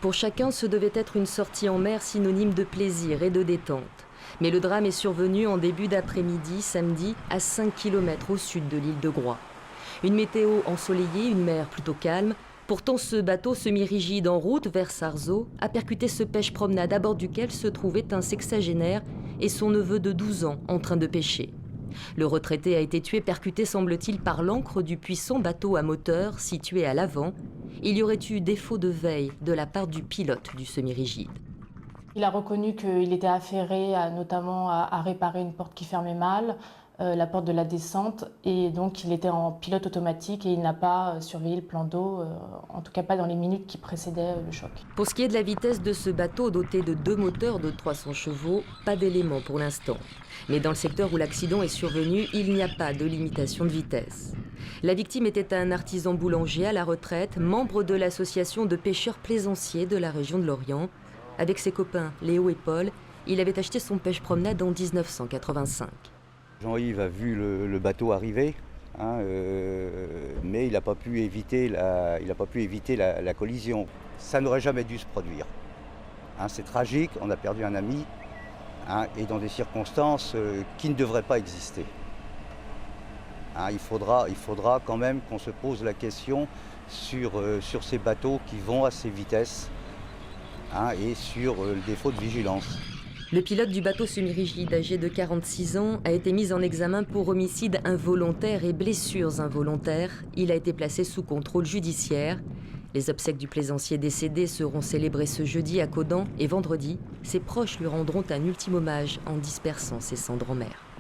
Pour chacun, ce devait être une sortie en mer synonyme de plaisir et de détente. Mais le drame est survenu en début d'après-midi, samedi, à 5 km au sud de l'île de Groix. Une météo ensoleillée, une mer plutôt calme. Pourtant, ce bateau semi-rigide en route vers Sarzeau a percuté ce pêche-promenade à bord duquel se trouvait un sexagénaire et son neveu de 12 ans en train de pêcher. Le retraité a été tué percuté, semble-t-il, par l'ancre du puissant bateau à moteur situé à l'avant. Il y aurait eu défaut de veille de la part du pilote du semi-rigide. Il a reconnu qu'il était affairé notamment à réparer une porte qui fermait mal, la porte de la descente, et donc il était en pilote automatique et il n'a pas surveillé le plan d'eau, en tout cas pas dans les minutes qui précédaient le choc. Pour ce qui est de la vitesse de ce bateau doté de 2 moteurs de 300 chevaux, pas d'éléments pour l'instant. Mais dans le secteur où l'accident est survenu, il n'y a pas de limitation de vitesse. La victime était un artisan boulanger à la retraite, membre de l'association de pêcheurs plaisanciers de la région de Lorient. Avec ses copains Léo et Paul, il avait acheté son pêche-promenade en 1985. Jean-Yves a vu le bateau arriver, mais il n'a pas pu éviter la collision. Ça n'aurait jamais dû se produire. C'est tragique, on a perdu un ami, et dans des circonstances qui ne devraient pas exister. Il faudra quand même qu'on se pose la question sur ces bateaux qui vont à ces vitesses, et sur le défaut de vigilance. Le pilote du bateau semi-rigide, âgé de 46 ans, a été mis en examen pour homicide involontaire et blessures involontaires. Il a été placé sous contrôle judiciaire. Les obsèques du plaisancier décédé seront célébrées ce jeudi à Caudan et vendredi, ses proches lui rendront un ultime hommage en dispersant ses cendres en mer.